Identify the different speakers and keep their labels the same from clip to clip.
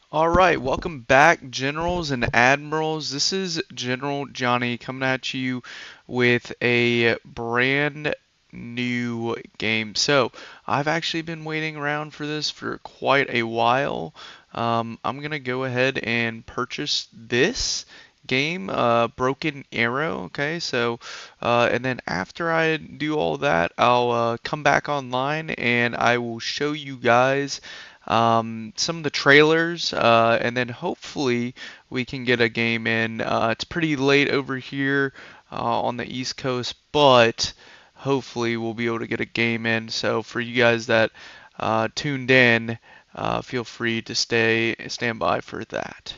Speaker 1: All right, welcome back, generals and admirals. This is General Johnny coming at you with a brand new game. So, I've actually been waiting around for this for quite a while. I'm gonna go ahead and purchase this game, Broken Arrow. Okay, so, and then after I do all that, I'll come back online and I will show you guys some of the trailers, and then hopefully we can get a game in. It's pretty late over here on the East Coast, but hopefully we'll be able to get a game in. So for you guys that tuned in, feel free to stand by for that.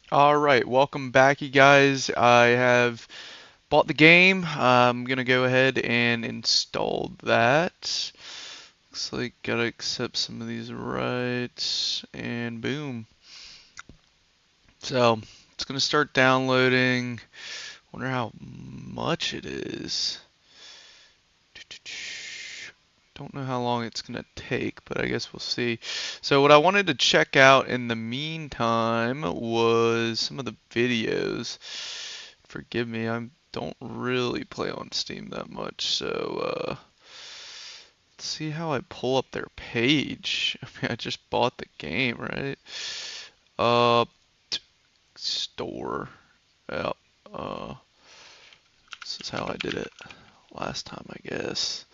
Speaker 1: Alright, welcome back, you guys. I have bought the game. I'm gonna go ahead and install that. Looks like gotta accept some of these rights, and boom. So it's gonna start downloading. Wonder how much it is. Don't know how long it's gonna take, but I guess we'll see. So what I wanted to check out in the meantime was some of the videos. Forgive me, I don't really play on Steam that much, so let's see how I pull up their page. I mean, I just bought the game, right? Uh, Store. Yep. Uh, this is how I did it last time, I guess.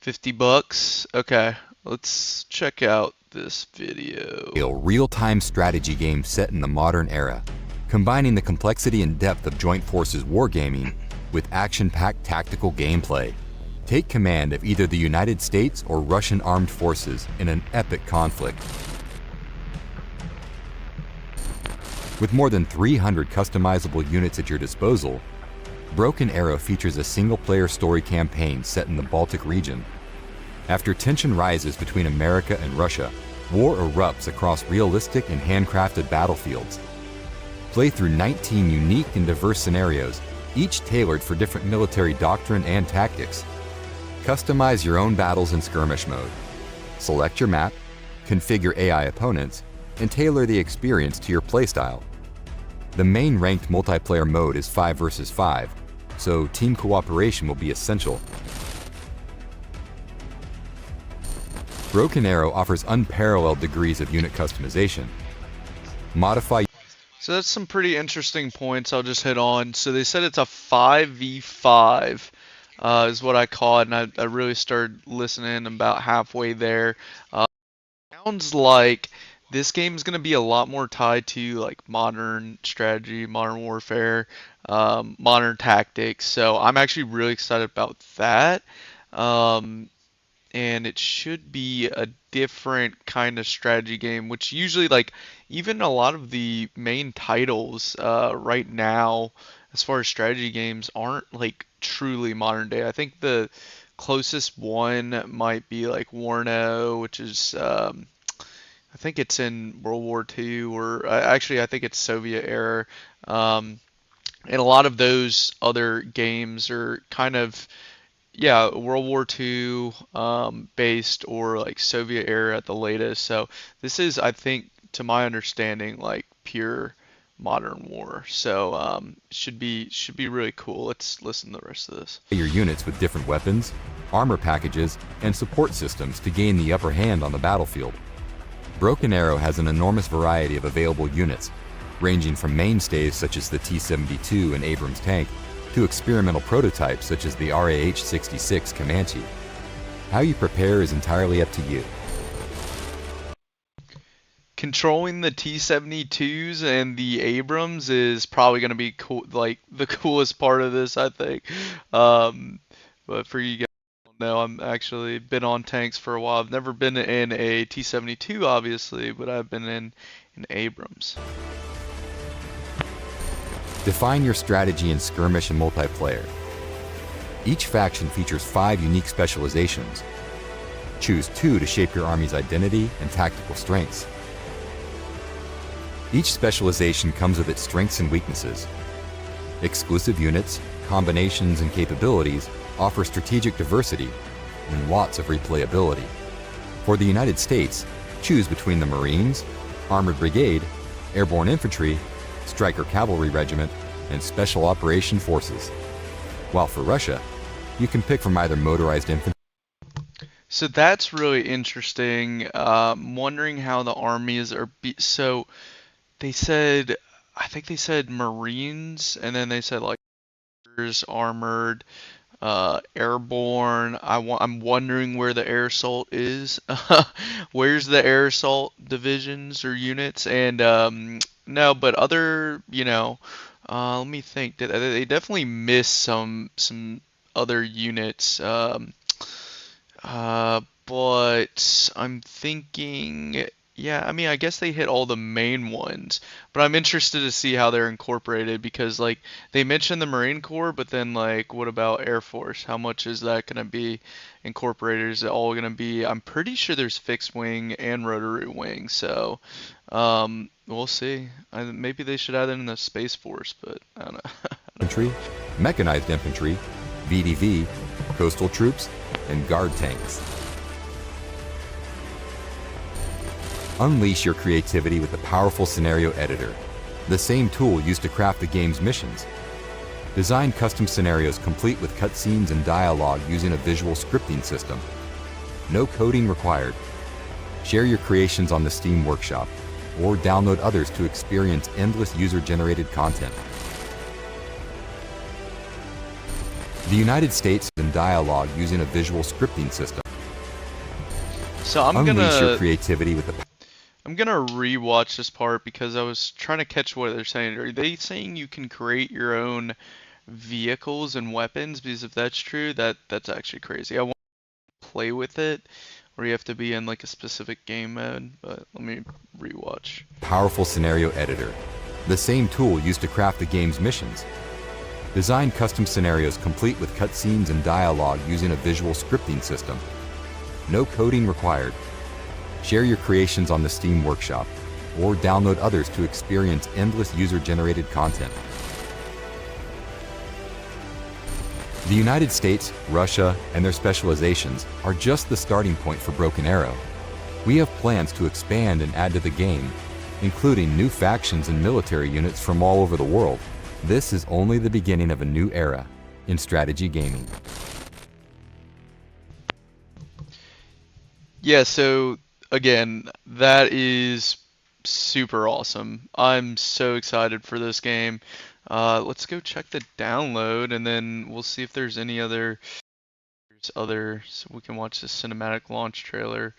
Speaker 1: 50 bucks. Okay, let's check out this video.
Speaker 2: A real-time strategy game set in the modern era, combining the complexity and depth of joint forces wargaming with action-packed tactical gameplay. Take command of either the United States or Russian armed forces in an epic conflict. With more than 300 customizable units at your disposal, Broken Arrow features a single-player story campaign set in the Baltic region. After tension rises between America and Russia, war erupts across realistic and handcrafted battlefields. Play through 19 unique and diverse scenarios, each tailored for different military doctrine and tactics. Customize your own battles in skirmish mode. Select your map, configure AI opponents, and tailor the experience to your playstyle. The main ranked multiplayer mode is 5 versus 5, so team cooperation will be essential. Broken Arrow offers unparalleled degrees of unit customization. Modify.
Speaker 1: So that's some pretty interesting points I'll just hit on. So they said it's a 5v5 is what I caught, and I really started listening about halfway there. Sounds like this game is going to be a lot more tied to like modern strategy, modern warfare, modern tactics. So I'm actually really excited about that. Um, and it should be a different kind of strategy game, which usually like even a lot of the main titles right now, as far as strategy games, aren't like truly modern day. I think the closest one might be like Warno, which is I think it's in World War II, or actually I think it's Soviet era. Um, and a lot of those other games are kind of, yeah, World War II based, or like Soviet era at the latest. So this is, I think, to my understanding, like pure modern war. So should be really cool. Let's listen to the rest of this.
Speaker 2: Your units with different weapons, armor packages, and support systems to gain the upper hand on the battlefield. Broken Arrow has an enormous variety of available units, ranging from mainstays such as the T-72 and Abrams tank to experimental prototypes such as the RAH-66 Comanche. How you prepare is entirely up to you.
Speaker 1: Controlling the T-72s and the Abrams is probably going to be cool, like the coolest part of this, I think. But for you guys who don't know, I'm actually been on tanks for a while. I've never been in a T-72, obviously, but I've been in an Abrams.
Speaker 2: Define your strategy in skirmish and multiplayer. Each faction features 5 unique specializations. Choose 2 to shape your army's identity and tactical strengths. Each specialization comes with its strengths and weaknesses. Exclusive units, combinations, and capabilities offer strategic diversity and lots of replayability. For the United States, choose between the Marines, Armored Brigade, Airborne Infantry, Stryker Cavalry Regiment, and Special Operation Forces. While for Russia, you can pick from either motorized infantry.
Speaker 1: So that's really interesting. I'm wondering how the armies are so they said, I think they said Marines, and then they said like armored, airborne. I'm wondering where the air assault is. Where's the air assault divisions or units? And no, but other, let me think. They definitely missed some other units. But I'm thinking. Yeah, I mean, I guess they hit all the main ones, but I'm interested to see how they're incorporated because, like, they mentioned the Marine Corps, but then, like, what about Air Force? How much is that going to be incorporated? Is it all going to be? I'm pretty sure there's fixed wing and rotary wing, so we'll see. Maybe they should add it in the Space Force, but I don't know. I don't
Speaker 2: Infantry,
Speaker 1: know.
Speaker 2: mechanized infantry, VDV, coastal troops, and guard tanks. Unleash your creativity with the powerful scenario editor, the same tool used to craft the game's missions. Design custom scenarios complete with cutscenes and dialogue using a visual scripting system. No coding required. Share your creations on the Steam Workshop, or download others to experience endless user-generated content. The United States in dialogue using a visual scripting system.
Speaker 1: So I'm
Speaker 2: Unleash your
Speaker 1: gonna
Speaker 2: creativity with the
Speaker 1: I'm gonna rewatch this part because I was trying to catch what they're saying. Are they saying you can create your own vehicles and weapons? Because if that's true, that's actually crazy. I want to play with it, or you have to be in like a specific game mode. But let me rewatch.
Speaker 2: powerful scenario editor, the same tool used to craft the game's missions. Design custom scenarios complete with cutscenes and dialogue using a visual scripting system. No coding required. Share your creations on the Steam Workshop, or download others to experience endless user-generated content. The United States, Russia, and their specializations are just the starting point for Broken Arrow. We have plans to expand and add to the game, including new factions and military units from all over the world. This is only the beginning of a new era in strategy gaming.
Speaker 1: Yeah, so again, that is super awesome. I'm so excited for this game. Let's go check the download and then we'll see if there's any other so we can watch the cinematic launch trailer.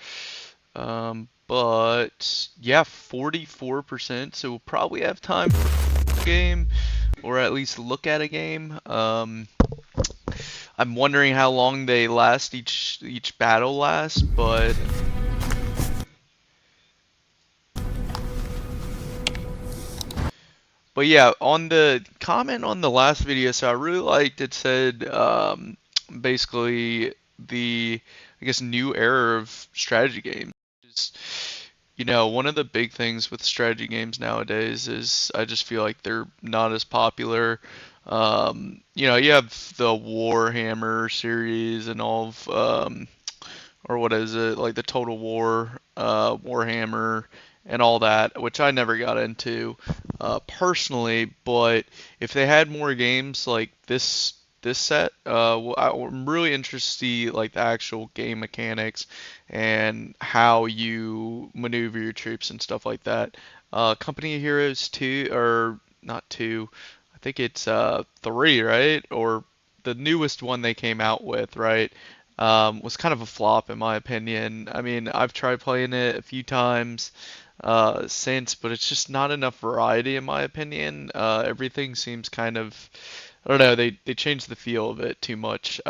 Speaker 1: But yeah, 44%, so we'll probably have time for a game or at least look at a game. I'm wondering how long they last each battle lasts, but yeah, on the comment on the last video, so I really liked it said basically the I guess new era of strategy games. Is, one of the big things with strategy games nowadays is I just feel like they're not as popular. You have the Warhammer series and all of or what is it, like the Total War, Warhammer, and all that, which I never got into personally. But if they had more games like this set, I'm really interested to see like the actual game mechanics and how you maneuver your troops and stuff like that. Company of Heroes 2 or not 2, I think it's 3, right? Or the newest one they came out with, right? Was kind of a flop in my opinion. I mean, I've tried playing it a few times since, but it's just not enough variety in my opinion. Everything seems kind of, I don't know, they changed the feel of it too much.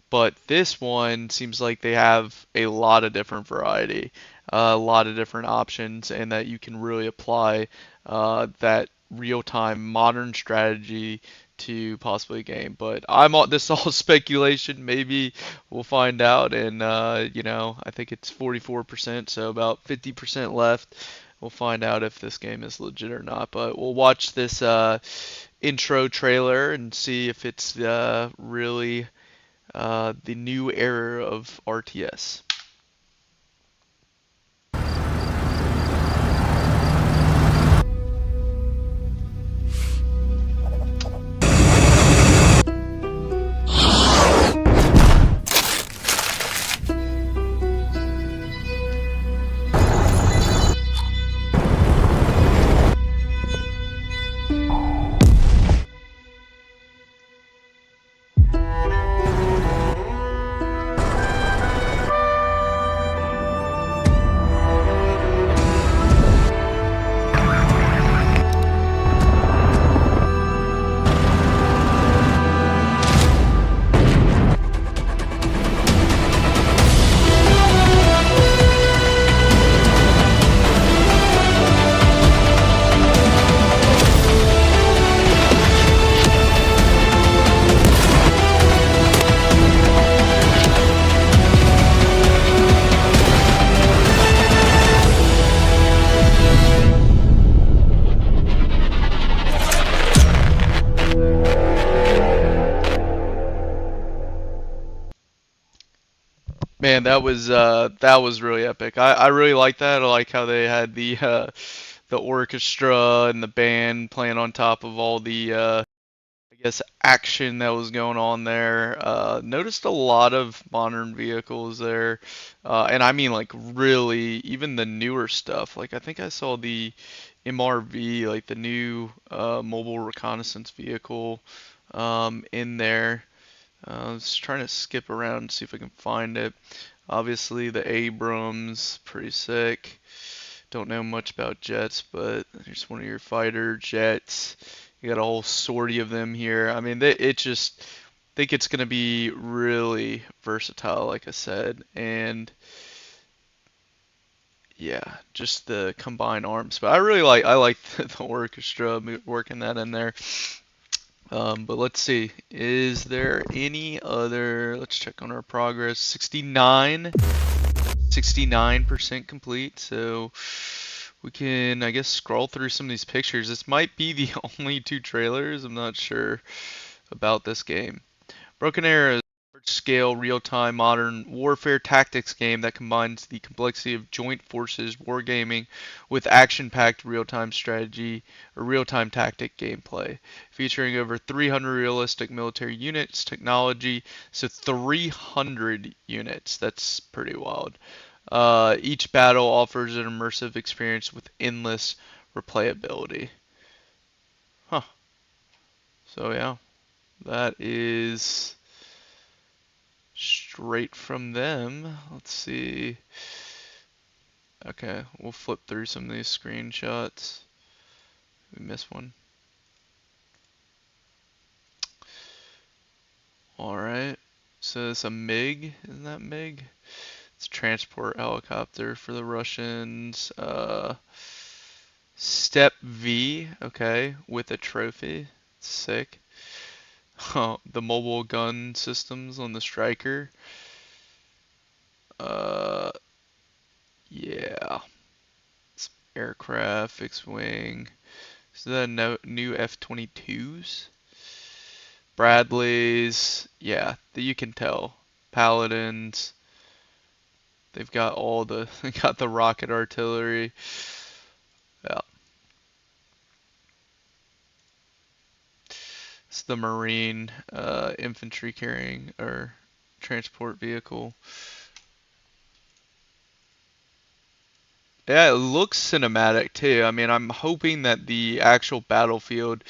Speaker 1: But this one seems like they have a lot of different variety, a lot of different options, and that you can really apply that real-time modern strategy to possibly a game. But I'm all this is all speculation. Maybe we'll find out. And I think it's 44%, so about 50% left. We'll find out if this game is legit or not. But we'll watch this intro trailer and see if it's really the new era of RTS. man, that was really epic. I really like that. I like how they had the orchestra and the band playing on top of all the I guess action that was going on there. Noticed a lot of modern vehicles there, and I mean like really even the newer stuff. Like I think I saw the MRV, like the new mobile reconnaissance vehicle, in there. I was trying to skip around and see if I can find it. Obviously the Abrams, pretty sick. Don't know much about jets, but here's one of your fighter jets. You got a whole sortie of them here. I mean, it just think it's going to be really versatile, like I said, and yeah, just the combined arms. But I like the orchestra working that in there. But let's see, is there any other? Let's check on our progress. 69% complete. So we can, I guess, scroll through some of these pictures. This might be the only two trailers. I'm not sure about this game. Broken Arrow is a large-scale, real-time, modern warfare tactics game that combines the complexity of joint forces wargaming with action-packed real-time strategy or real-time tactic gameplay, featuring over 300 realistic military units, technology, so 300 units. That's pretty wild. Each battle offers an immersive experience with endless replayability. Huh. So yeah, that is straight from them. Let's see. Okay, we'll flip through some of these screenshots. We missed one. Alright. So it's a MiG. Isn't that MiG? It's a transport helicopter for the Russians. Step V. Okay, with a trophy. Sick. Oh, the mobile gun systems on the Striker. Uh, yeah. It's aircraft, fixed wing. So the new F-22s, Bradleys, yeah, you can tell. Paladins, they've got all the they got the rocket artillery. Yeah, it's the Marine infantry carrying or transport vehicle. Yeah, it looks cinematic too. I mean, I'm hoping that the actual battlefield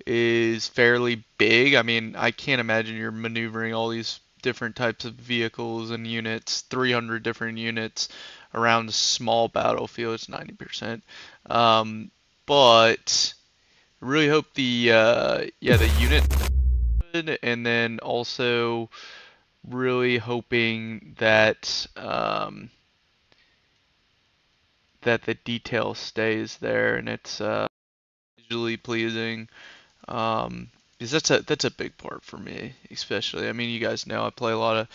Speaker 1: is fairly big. I mean, I can't imagine you're maneuvering all these different types of vehicles and units, 300 different units around a small battlefield. It's 90%. Um, but I really hope the yeah, the unit good, and then also really hoping that that the detail stays there and it's visually pleasing. Because that's a big part for me, especially. I mean, you guys know I play a lot of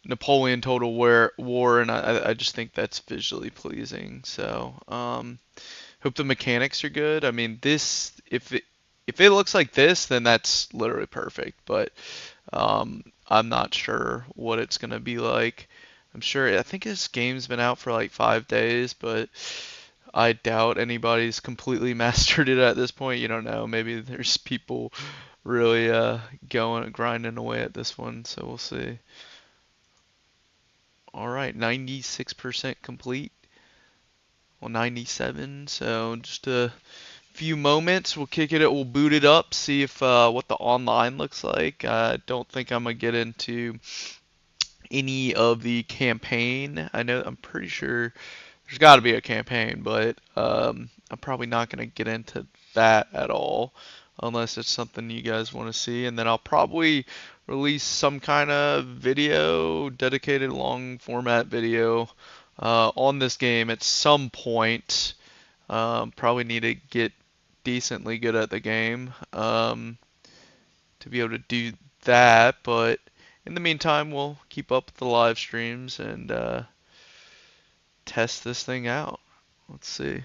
Speaker 1: Napoleon Total War, and I just think that's visually pleasing. So, hope the mechanics are good. I mean, this if it looks like this, then that's literally perfect. But I'm not sure what it's gonna be like. I'm sure. I think this game's been out for like 5 days, but I doubt anybody's completely mastered it at this point. You don't know. Maybe there's people really going grinding away at this one, so we'll see. All right, 96% complete. Well, 97. So just a few moments. We'll kick it. We'll boot it up. See if what the online looks like. I don't think I'm gonna get into any of the campaign. I'm pretty sure there's got to be a campaign, but I'm probably not going to get into that at all unless it's something you guys want to see. And then I'll probably release some kind of video, dedicated long format video on this game at some point. Probably need to get decently good at the game to be able to do that, but in the meantime, we'll keep up with the live streams and test this thing out. Let's see.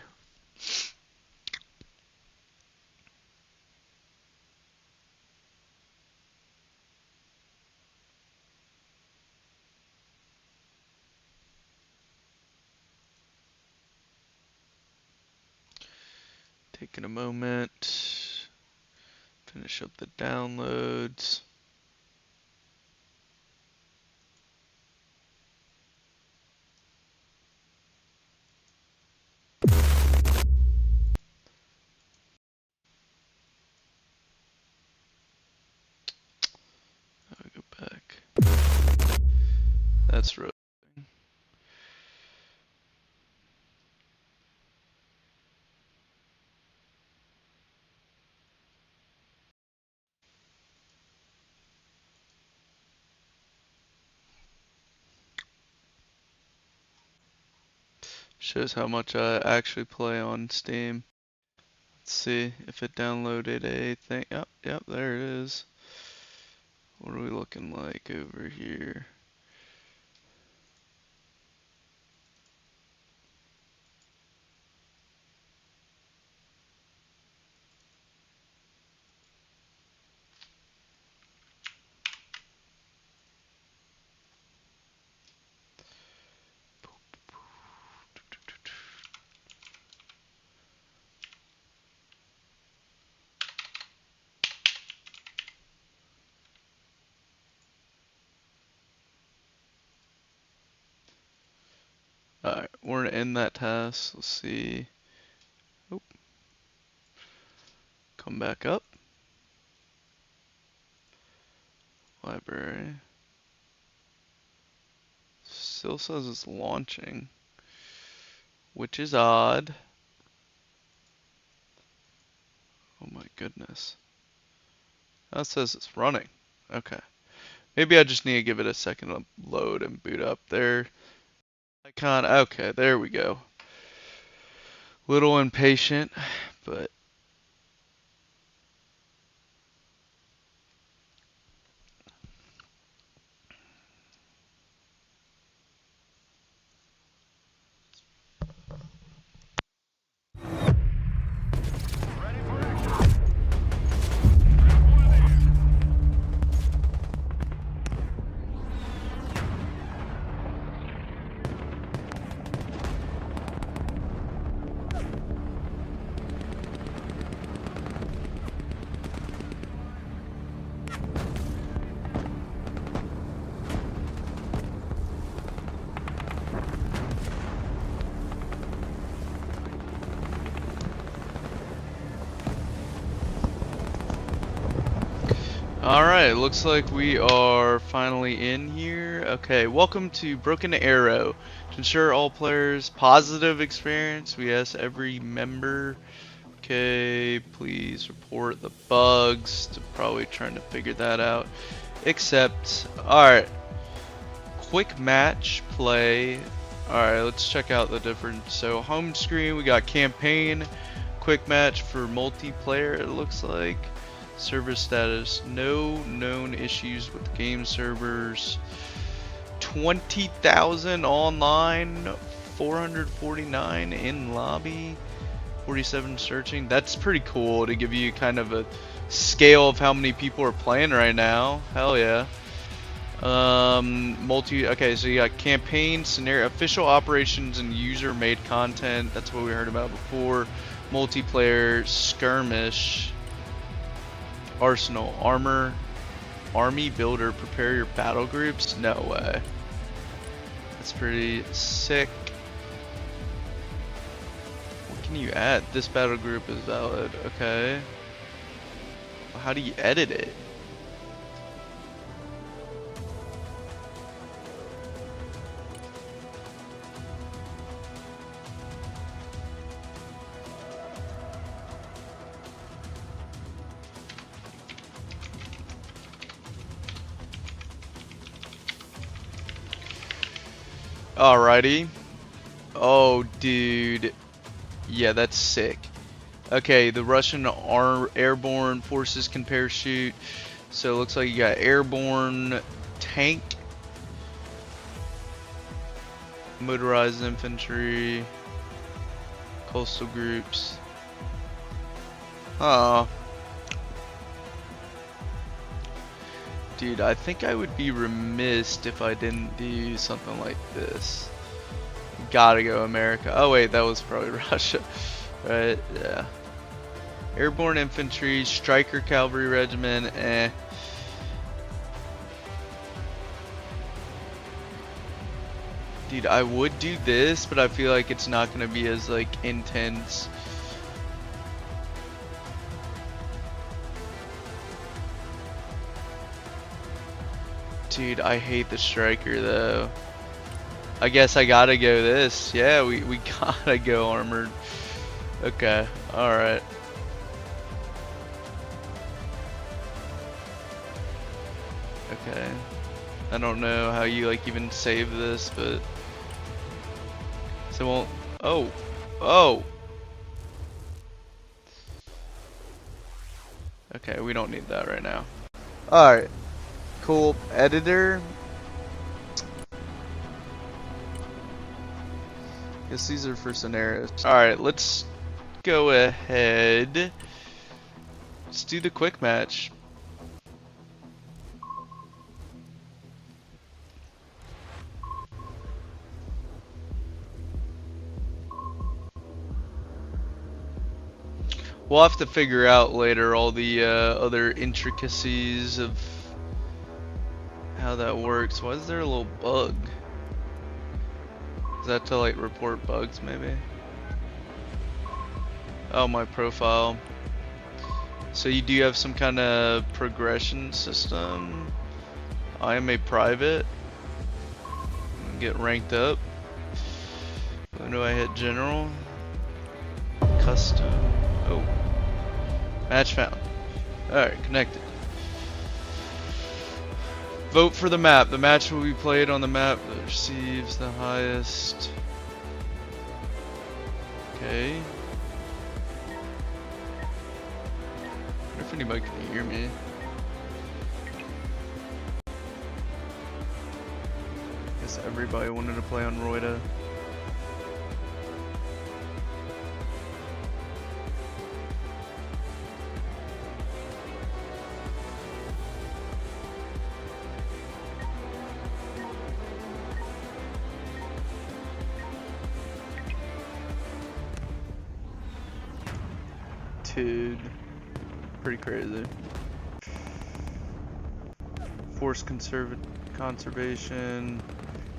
Speaker 1: Taking a moment. Finish up the downloads. I'll go back. That's really. Shows how much I actually play on Steam. Let's see if it downloaded a thing. Yep, there it is. What are we looking like over here? Alright, we're gonna end that task. Let's see. Oop. Come back up. Library. Still says it's launching, which is odd. Oh my goodness. That says it's running. Okay. Maybe I just need to give it a second to load and boot up there. Icon. Okay, there we go. Little impatient, but alright, looks like we are finally in here. Okay, welcome to Broken Arrow. To ensure all players positive experience, we ask every member, okay, please report the bugs. Probably trying to figure that out. Except, alright, quick match play. Alright, let's check out the different. So home screen, we got campaign, quick match for multiplayer, it looks like. Server status, no known issues with game servers. 20,000 online, 449 in lobby, 47 searching. That's pretty cool to give you kind of a scale of how many people are playing right now. Hell yeah. Okay, so you got campaign, scenario, official operations, and user-made content. That's what we heard about before. Multiplayer, skirmish. Arsenal, armor, army builder, prepare your battle groups? No way. That's pretty sick. What can you add? This battle group is valid. Okay. How do you edit it? Alrighty. Oh, dude. Yeah, that's sick. Okay, the Russian airborne forces can parachute. So it looks like you got airborne tank, motorized infantry, coastal groups. Oh. Dude, I think I would be remiss if I didn't do something like this. Gotta go America. Oh wait, that was probably Russia. Right, yeah. Airborne infantry, striker cavalry regiment, eh. Dude, I would do this, but I feel like it's not gonna be as like intense. Dude, I hate the striker though. I guess I gotta go this. Yeah, we gotta go armored. Okay, alright. Okay. I don't know how you like even save this, but so it won't. Oh, oh. Okay, we don't need that right now. All right, cool. Editor. Guess these are for scenarios. All right, let's go ahead. Let's do the quick match. We'll have to figure out later all the other intricacies of how that works. Why is there a little bug? Is that to like report bugs maybe? Oh, my profile. So you do have some kind of progression system. I am a private. Get ranked up. When do I hit general? Custom. Oh. Match found. Alright, connected. Vote for the map. The match will be played on the map that receives the highest. Okay. I wonder if anybody can hear me. Guess everybody wanted to play on Roida. Dude, pretty crazy. Force conservation.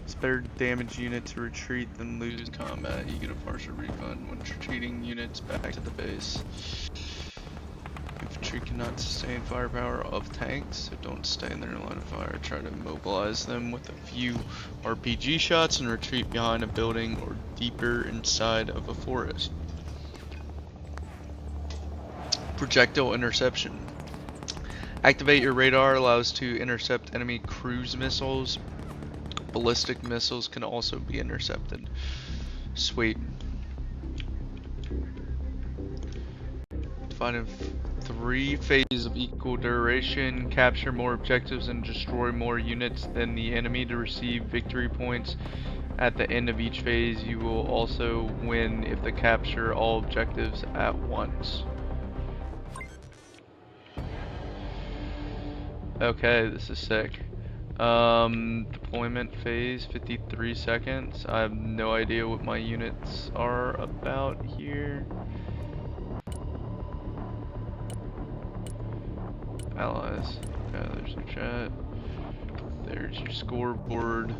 Speaker 1: Spare damage unit to retreat, then lose combat. You get a partial refund when retreating units back to the base. Infantry cannot sustain firepower of tanks, so don't stay in their line of fire. Try to immobilize them with a few RPG shots and retreat behind a building or deeper inside of a forest. Projectile interception. Activate your radar, allows to intercept enemy cruise missiles. Ballistic missiles can also be intercepted. Sweet. Find 3 phases of equal duration. Capture more objectives and destroy more units than the enemy to receive victory points. At the end of each phase, you will also win if they capture all objectives at once. Okay, this is sick. Deployment phase, 53 seconds. I have no idea what my units are about here. Allies. Okay, there's your chat. There's your scoreboard.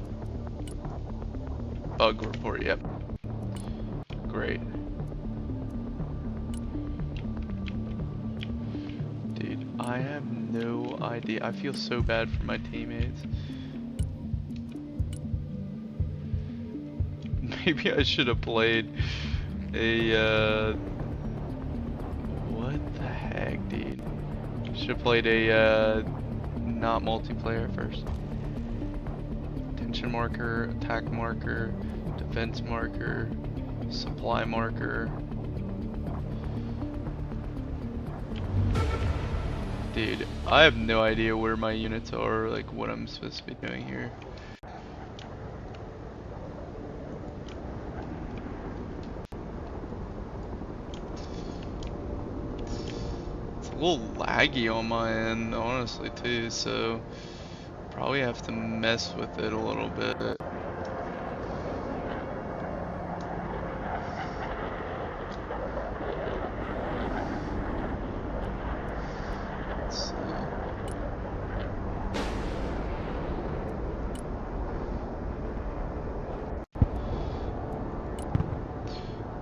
Speaker 1: Bug report, yep. Great. Dude, I have no idea. I feel so bad for my teammates. Maybe I should have played a, what the heck, dude? Should have played a, not multiplayer first. Tension marker, attack marker, defense marker, supply marker. Dude, I have no idea where my units are, or like what I'm supposed to be doing here. It's a little laggy on my end, honestly, too, so probably have to mess with it a little bit.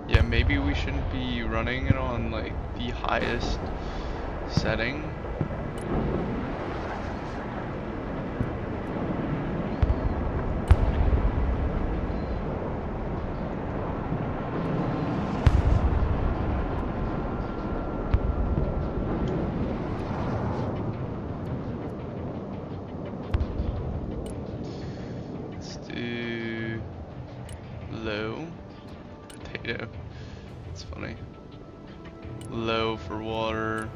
Speaker 1: Yeah, maybe we shouldn't be running it on like the highest setting. Let's do low. Potato. It's funny. Low for water.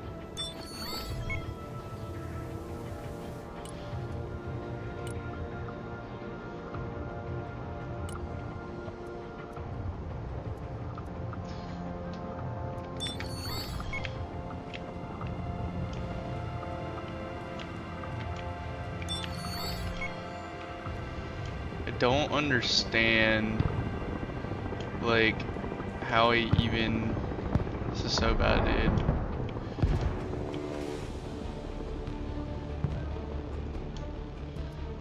Speaker 1: I don't understand like how he even, this is so bad, dude.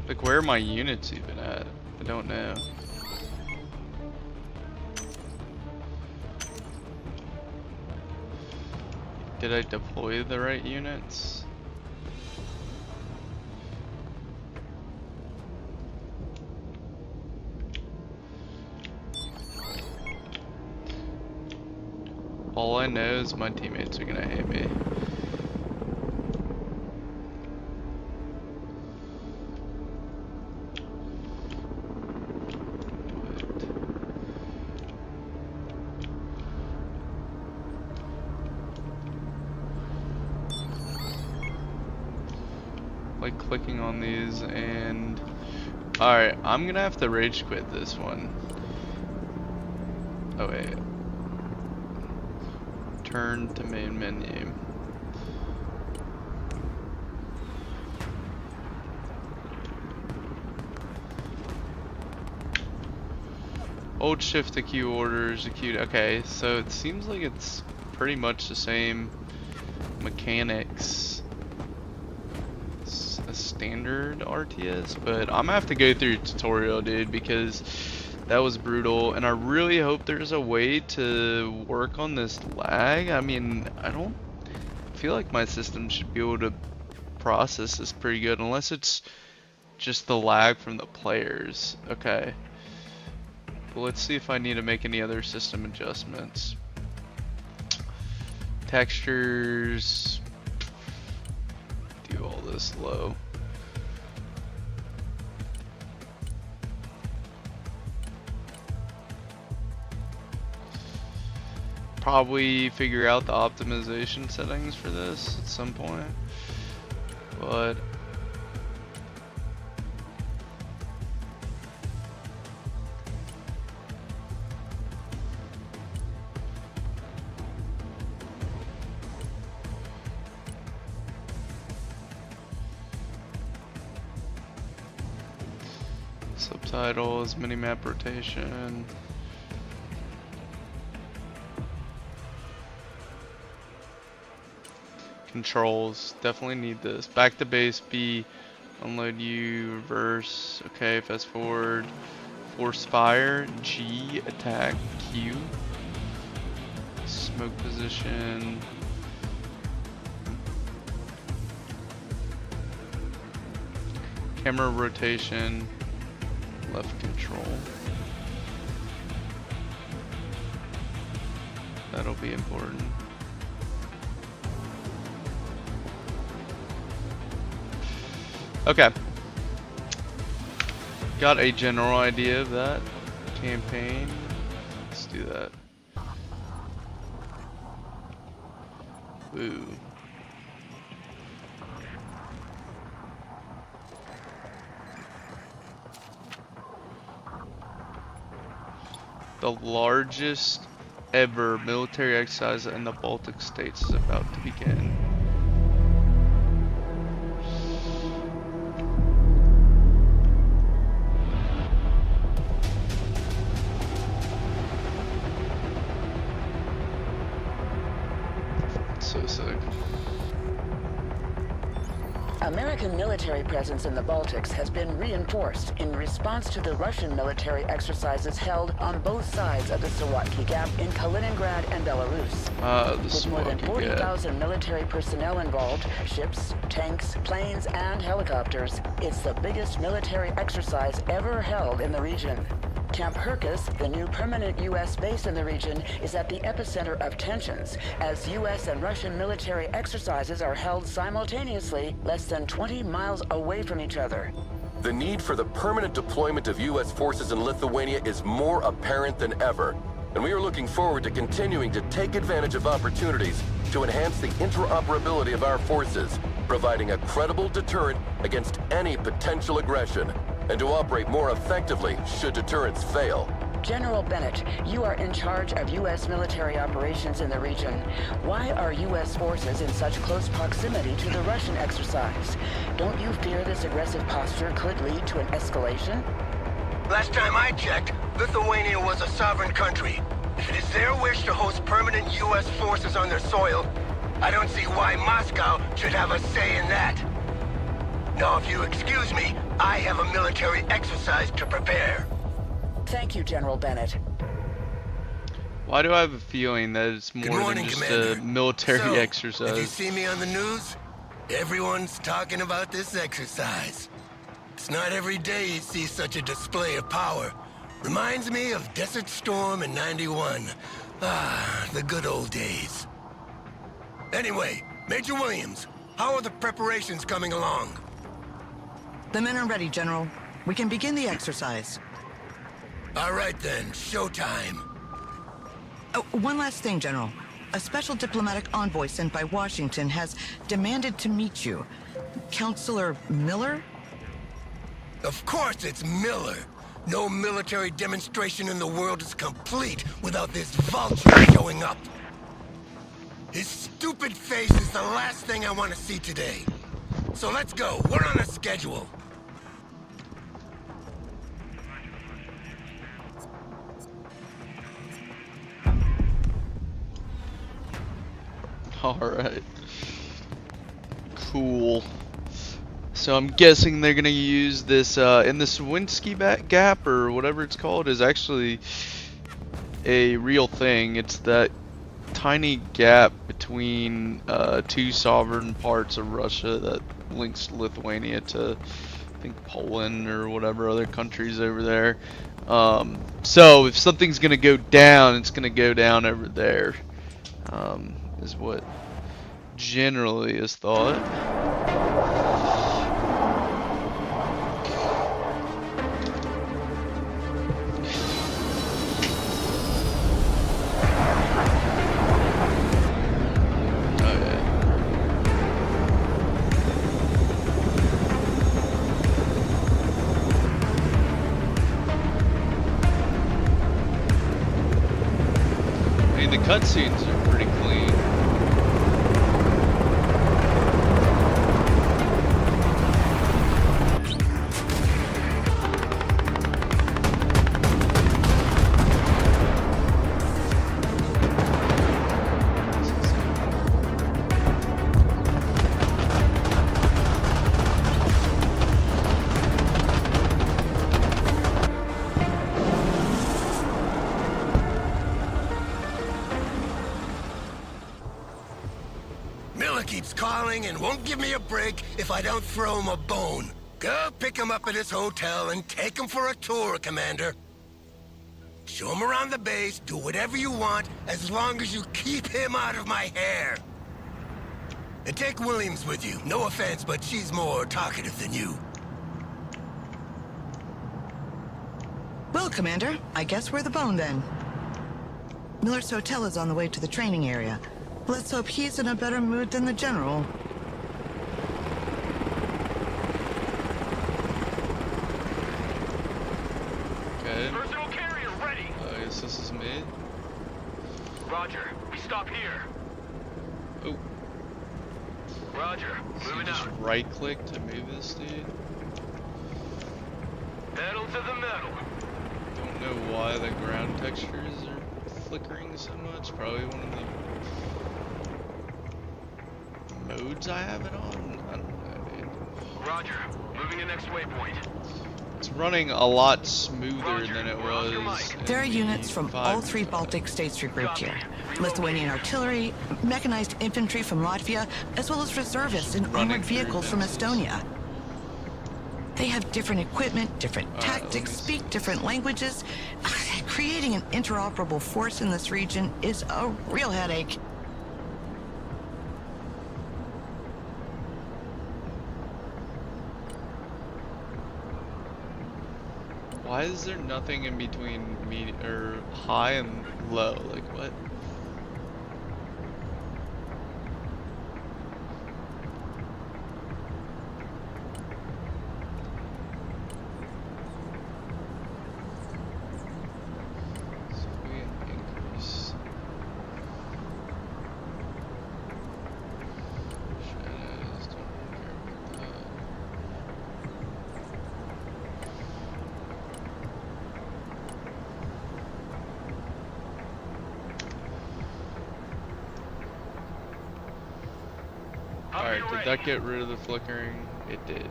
Speaker 1: Like, where are my units even at? I don't know. Did I deploy the right units? All I know is my teammates are gonna hate me. Like clicking on these and... Alright, I'm gonna have to rage quit this one. Oh wait. Turn to main menu. Hold shift to queue orders, execute. Okay, so it seems like it's pretty much the same mechanics as a standard RTS, but I'm gonna have to go through a tutorial, dude, because that was brutal, and I really hope there's a way to work on this lag. I mean, I don't feel like my system should be able to process this pretty good, unless it's just the lag from the players. Okay. But let's see if I need to make any other system adjustments. Textures. Do all this low. Probably figure out the optimization settings for this at some point. But subtitles, minimap rotation. Controls, definitely need this. Back to base B, unload U, reverse, okay, fast forward. Force fire, G, attack, Q. Smoke position. Camera rotation, left control. That'll be important. Okay. Got a general idea of that campaign. Let's do that. Ooh. The largest ever military exercise in the Baltic states is about to begin. So sick.
Speaker 3: American military presence in the Baltics has been reinforced in response to the Russian military exercises held on both sides of the Sawatki Gap in Kaliningrad and Belarus. With more than 40,000 military personnel involved, ships, tanks, planes, and helicopters, it's the biggest military exercise ever held in the region. Camp Hercus, the new permanent U.S. base in the region, is at the epicenter of tensions, as U.S. and Russian military exercises are held simultaneously less than 20 miles away from each other.
Speaker 4: The need for the permanent deployment of U.S. forces in Lithuania is more apparent than ever, and we are looking forward to continuing to take advantage of opportunities to enhance the interoperability of our forces, providing a credible deterrent against any potential aggression, and to operate more effectively should deterrents fail.
Speaker 3: General Bennett, you are in charge of U.S. military operations in the region. Why are U.S. forces in such close proximity to the Russian exercise? Don't you fear this aggressive posture could lead to an escalation?
Speaker 5: Last time I checked, Lithuania was a sovereign country. If it is their wish to host permanent U.S. forces on their soil, I don't see why Moscow should have a say in that. Now, if you excuse me, I have a military exercise to prepare.
Speaker 3: Thank you, General Bennett.
Speaker 1: Why do I have a feeling that it's more than just
Speaker 5: Commander.
Speaker 1: a military
Speaker 5: So,
Speaker 1: exercise?
Speaker 5: Did you see me on the news? Everyone's talking about this exercise. It's not every day you see such a display of power. Reminds me of Desert Storm in '91. Ah, the good old days. Anyway, Major Williams, how are the preparations coming along?
Speaker 6: The men are ready, General. We can begin the exercise.
Speaker 5: All right then, showtime.
Speaker 6: Oh, one last thing, General. A special diplomatic envoy sent by Washington has demanded to meet you. Counselor Miller?
Speaker 5: Of course it's Miller. No military demonstration in the world is complete without this vulture showing up. His stupid face is the last thing I want to see today. So let's go. We're on a schedule.
Speaker 1: Alright. Cool. So I'm guessing they're gonna use this, and the Sawatki Gap, or whatever it's called, is actually a real thing. It's that tiny gap between two sovereign parts of Russia that links Lithuania to, I think, Poland or whatever other countries over there. So if something's gonna go down, it's gonna go down over there. Is what generally is thought. The cutscenes are pretty clean.
Speaker 5: Keeps calling and won't give me a break if I don't throw him a bone. Go pick him up at his hotel and take him for a tour, Commander. Show him around the base, do whatever you want, as long as you keep him out of my hair. And take Williams with you. No offense, but she's more talkative than you.
Speaker 6: Well, Commander, I guess we're the bone then. Miller's hotel is on the way to the training area. Let's hope he's in a better mood than the General.
Speaker 1: Okay.
Speaker 7: Personal carrier ready.
Speaker 1: I guess this is me.
Speaker 7: Roger. We stop here.
Speaker 1: Oh.
Speaker 7: Roger.
Speaker 1: So you
Speaker 7: Moving
Speaker 1: just
Speaker 7: out.
Speaker 1: right click to move this dude?
Speaker 7: Pedal to the metal.
Speaker 1: Don't know why the ground textures are flickering so much. Probably one of the modes I have it on? I don't know, dude.
Speaker 7: Roger. Moving to next waypoint.
Speaker 1: It's running a lot smoother than it
Speaker 7: we're off your
Speaker 1: was.
Speaker 7: mic.
Speaker 6: There are
Speaker 1: in
Speaker 6: units
Speaker 1: the
Speaker 6: from
Speaker 1: 5
Speaker 6: all 3 Baltic states regrouped
Speaker 7: Copy.
Speaker 6: here. Lithuanian artillery, mechanized infantry from Latvia, as well as reservists and
Speaker 1: Running
Speaker 6: armored vehicles
Speaker 1: through
Speaker 6: from
Speaker 1: fences.
Speaker 6: Estonia. They have different equipment, different
Speaker 1: let
Speaker 6: tactics,
Speaker 1: me
Speaker 6: speak different languages. Creating an interoperable force in this region is a real headache.
Speaker 1: Why is there nothing in between or high and low? Like what? So we increase shadows, don't care about that. Alright, did that get rid of the flickering? It did.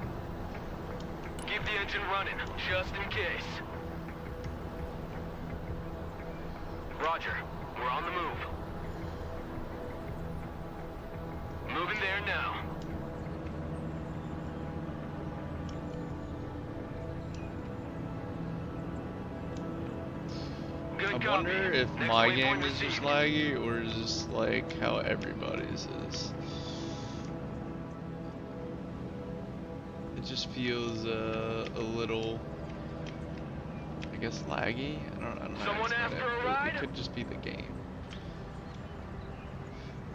Speaker 7: Keep the engine running, just in case. Roger. We're on the move. Moving there now. Good
Speaker 1: I
Speaker 7: copy.
Speaker 1: wonder if
Speaker 7: Next
Speaker 1: my
Speaker 7: waypoint
Speaker 1: game is just
Speaker 7: received.
Speaker 1: laggy or is just like how everybody's is. It just feels a little, I guess, laggy. I don't know. how to
Speaker 7: Someone
Speaker 1: explain
Speaker 7: after
Speaker 1: it,
Speaker 7: a
Speaker 1: but
Speaker 7: ride?
Speaker 1: it could just be the game.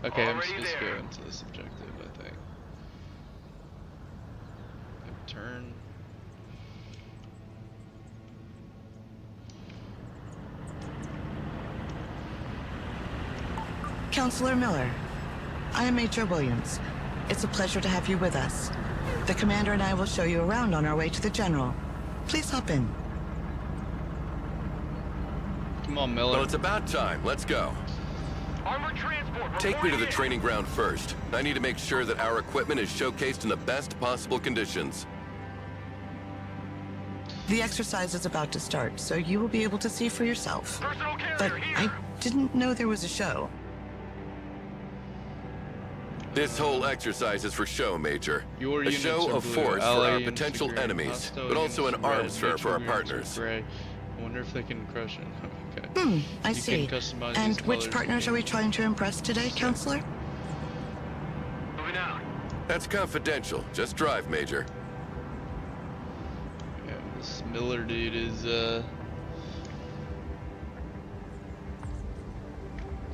Speaker 1: Okay, I'm
Speaker 7: Already
Speaker 1: just
Speaker 7: there.
Speaker 1: going to the subjective, I think. Turn.
Speaker 6: Counselor Miller, I am Major Williams. It's a pleasure to have you with us. The commander and I will show you around on our way to the general. Please hop in.
Speaker 1: Come on, Miller.
Speaker 4: Well, it's about time. Let's go.
Speaker 7: Armored transport.
Speaker 4: Take me to the
Speaker 7: reporting in.
Speaker 4: training ground first. I need to make sure that our equipment is showcased in the best possible conditions.
Speaker 6: The exercise is about to start, so you will be able to see for yourself.
Speaker 7: Personal carrier
Speaker 6: But
Speaker 7: here.
Speaker 6: I didn't know there was a show.
Speaker 4: This whole exercise is for show, Major.
Speaker 1: Your
Speaker 4: A
Speaker 1: units
Speaker 4: show
Speaker 1: are
Speaker 4: of
Speaker 1: blue,
Speaker 4: force for our
Speaker 1: ally units are
Speaker 4: potential
Speaker 1: green,
Speaker 4: enemies,
Speaker 1: hostile
Speaker 4: but also an
Speaker 1: units are red,
Speaker 4: arms fair for our
Speaker 1: neutral units are
Speaker 4: partners.
Speaker 1: gray. I wonder if they can crush it. Okay.
Speaker 6: I
Speaker 1: You
Speaker 6: see.
Speaker 1: can customize
Speaker 6: And
Speaker 1: these
Speaker 6: which
Speaker 1: colors
Speaker 6: partners are we
Speaker 1: again.
Speaker 6: trying to impress today, Counselor?
Speaker 7: Moving out.
Speaker 4: That's confidential. Just drive, Major.
Speaker 1: Yeah, this Miller dude is it's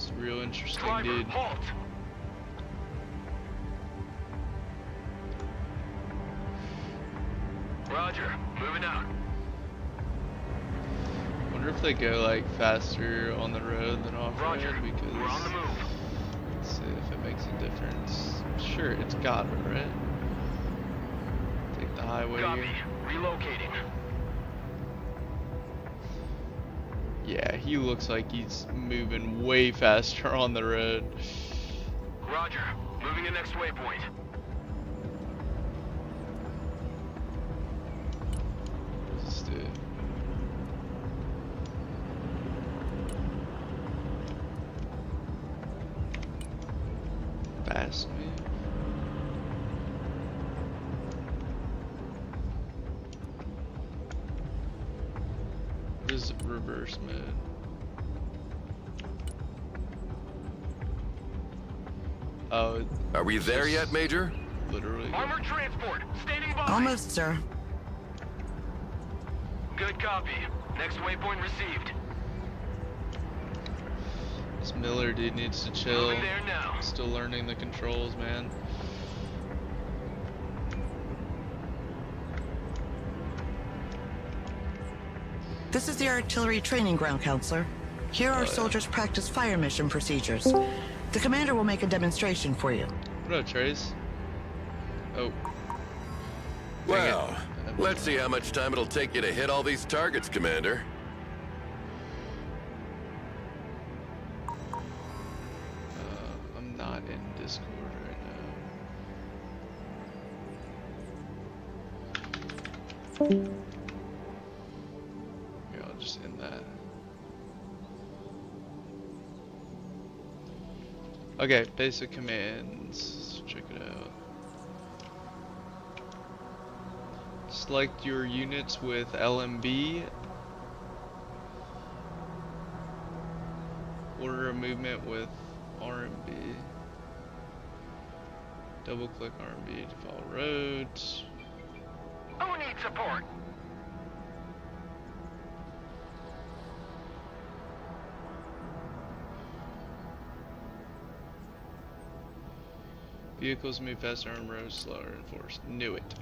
Speaker 1: a real interesting
Speaker 7: Driver,
Speaker 1: dude.
Speaker 7: halt. Roger. Moving out.
Speaker 1: Wonder if they go like faster on the road than off road
Speaker 7: Roger.
Speaker 1: because
Speaker 7: We're on the move.
Speaker 1: let's see if it makes a difference. Sure, it's got it, right? Take the highway
Speaker 7: Copy.
Speaker 1: here.
Speaker 7: Relocating.
Speaker 1: Yeah, he looks like he's moving way faster on the road.
Speaker 7: Roger. Moving to next waypoint.
Speaker 1: Just do it. Fast move. What is reverse mode? Oh,
Speaker 4: Are we there yet, Major?
Speaker 1: literally.
Speaker 7: Armored transport. Standing by.
Speaker 6: Almost, sir.
Speaker 7: Good copy. Next waypoint received.
Speaker 1: This Miller dude needs to chill.
Speaker 7: Moving there now.
Speaker 1: Still learning the controls, man.
Speaker 6: This is the artillery training ground, Counselor. Here our soldiers practice fire mission procedures. The commander will make a demonstration for you.
Speaker 1: What up, Trace? Oh,
Speaker 4: Well, let's see how much time it'll take you to hit all these targets, Commander.
Speaker 1: I'm not in Discord right now. Here, I'll just end that. Okay, basic commands. Check it out. Select your units with LMB. Order a movement with RMB. Double click RMB to follow roads.
Speaker 7: Who needs support?
Speaker 1: Vehicles move faster on roads, slower and forced. Knew it.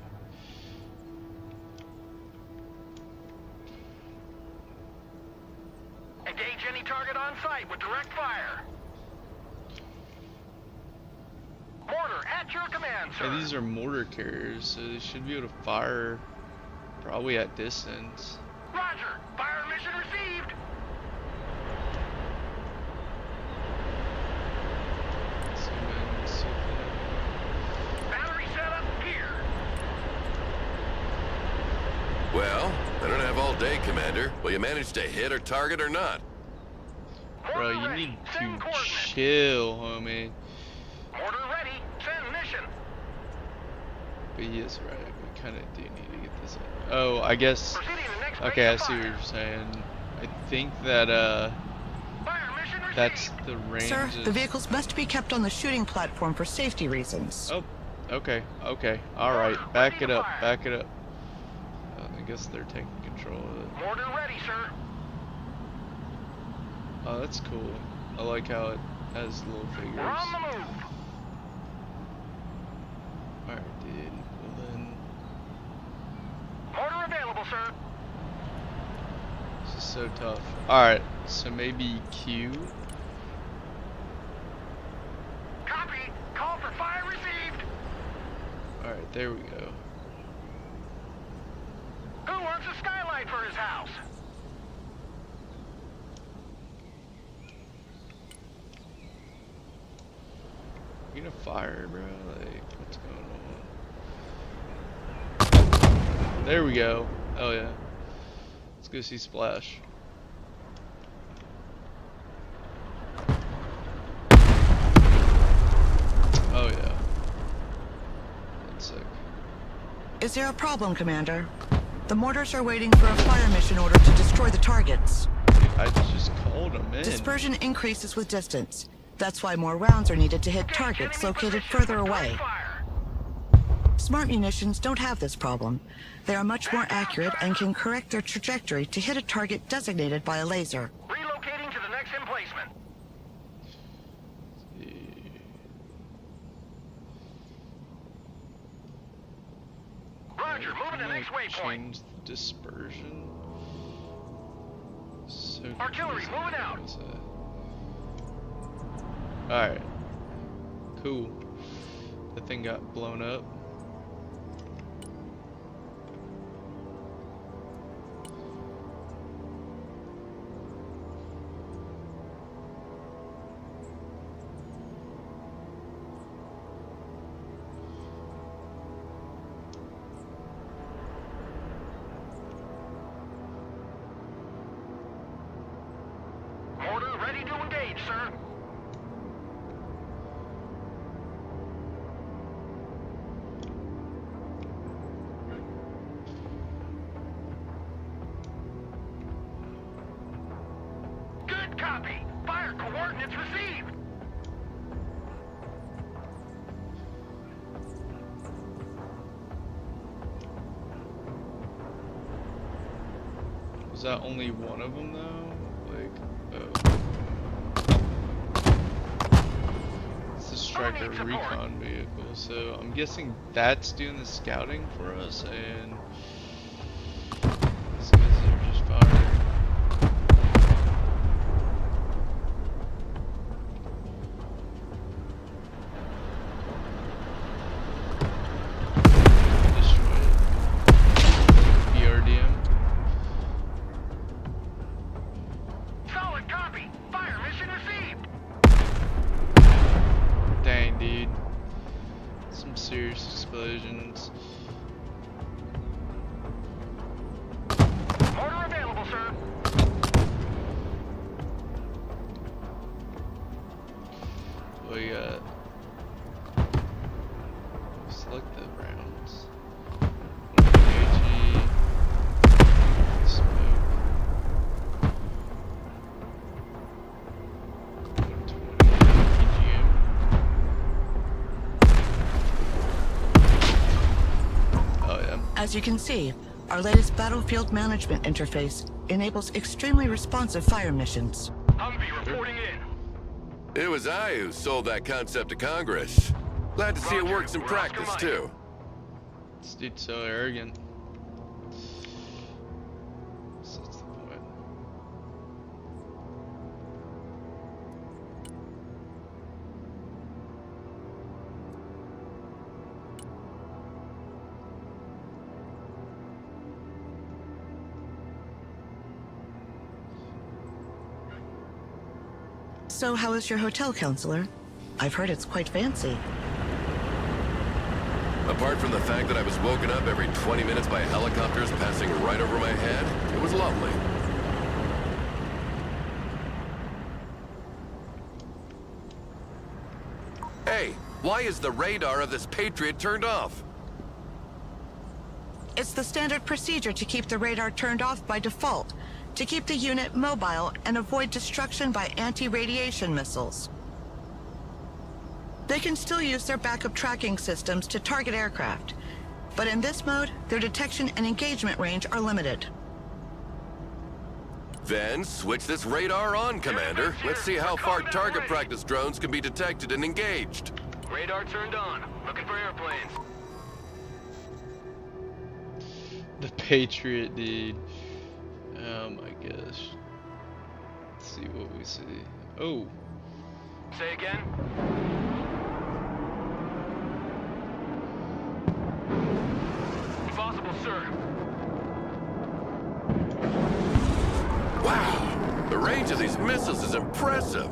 Speaker 7: Engage any target on site with direct fire. Mortar at your command, sir.
Speaker 1: Yeah, these are mortar carriers, so they should be able to fire probably at distance.
Speaker 7: Roger. Fire mission received. Battery setup here.
Speaker 4: Well, I don't have all day, Commander. Will you manage to hit or target or not?
Speaker 1: Bro, you need to chill, homie.
Speaker 7: Mortar ready. Send mission.
Speaker 1: But he is right. We kind of do need to get this in. Oh, I guess.
Speaker 7: Proceeding to next
Speaker 1: Okay,
Speaker 7: range
Speaker 1: I
Speaker 7: of
Speaker 1: see what
Speaker 7: fire.
Speaker 1: you're saying. I think that
Speaker 7: Fire mission received.
Speaker 1: that's the range.
Speaker 6: Sir, the vehicles must be kept on the shooting platform for safety reasons.
Speaker 1: Oh, okay, okay, all right. Back it up, back it up. I guess they're taking control of it.
Speaker 7: Mortar ready, sir.
Speaker 1: Oh, that's cool. I like how it has little figures.
Speaker 7: We're on the move.
Speaker 1: Alright, dude. Well then,
Speaker 7: Mortar available, sir.
Speaker 1: this is so tough. Alright, so maybe Q.
Speaker 7: Copy. Call for fire received.
Speaker 1: Alright, there we go.
Speaker 7: Who wants a skylight for his house?
Speaker 1: You gonna fire, bro? Like, what's going on? There we go. Oh yeah. Let's go see Splash. Oh yeah. That's sick.
Speaker 6: Is there a problem, Commander? The mortars are waiting for a fire mission order to destroy the targets.
Speaker 1: Dude, I just called him in.
Speaker 6: Dispersion increases with distance. That's why more rounds are needed to hit targets located further away.
Speaker 7: Fire.
Speaker 6: Smart munitions don't have this problem. They are much more accurate and can correct their trajectory to hit a target designated by a laser.
Speaker 7: Relocating to the next emplacement. Roger, moving to next waypoint.
Speaker 1: Change the dispersion. So
Speaker 7: Artillery,
Speaker 1: confusing.
Speaker 7: moving out.
Speaker 1: What is that? Alright. Cool. That thing got blown up.
Speaker 7: Mortar ready to engage, sir. Good copy. Fire coordinates received.
Speaker 1: Was that only one of them though? Like, oh. It's a striker recon vehicle, so I'm guessing that's doing the scouting for us, and these guys are just firing. Destroy it. BRDM.
Speaker 7: Solid copy. Fire mission received.
Speaker 1: Dang, dude. Some serious explosions. We got selective rounds. AG, smoke. 120 PGM. Oh yeah.
Speaker 6: As you can see, our latest battlefield management interface enables extremely responsive fire missions.
Speaker 7: Humvee reporting in.
Speaker 4: It was I who sold that concept to Congress. Glad to see it
Speaker 7: Roger,
Speaker 4: works in
Speaker 7: we're
Speaker 4: practice,
Speaker 7: Oscar Mike.
Speaker 4: too.
Speaker 1: This dude's so arrogant. So that's the point.
Speaker 6: So how is your hotel, counselor? I've heard it's quite fancy.
Speaker 4: Apart from the fact that I was woken up every 20 minutes by helicopters passing right over my head, it was lovely. Hey, why is the radar of this Patriot turned off?
Speaker 6: It's the standard procedure to keep the radar turned off by default, to keep the unit mobile and avoid destruction by anti-radiation missiles. They can still use their backup tracking systems to target aircraft, but in this mode, their detection and engagement range are limited.
Speaker 4: Then switch this radar on, Commander. Let's see how far target practice drones can be detected and engaged.
Speaker 7: Radar turned on. Looking for airplanes.
Speaker 1: The Patriot, dude. Oh my gosh. Let's see what we see. Oh.
Speaker 7: Say again. Impossible, sir.
Speaker 4: Wow! The range of these missiles is impressive.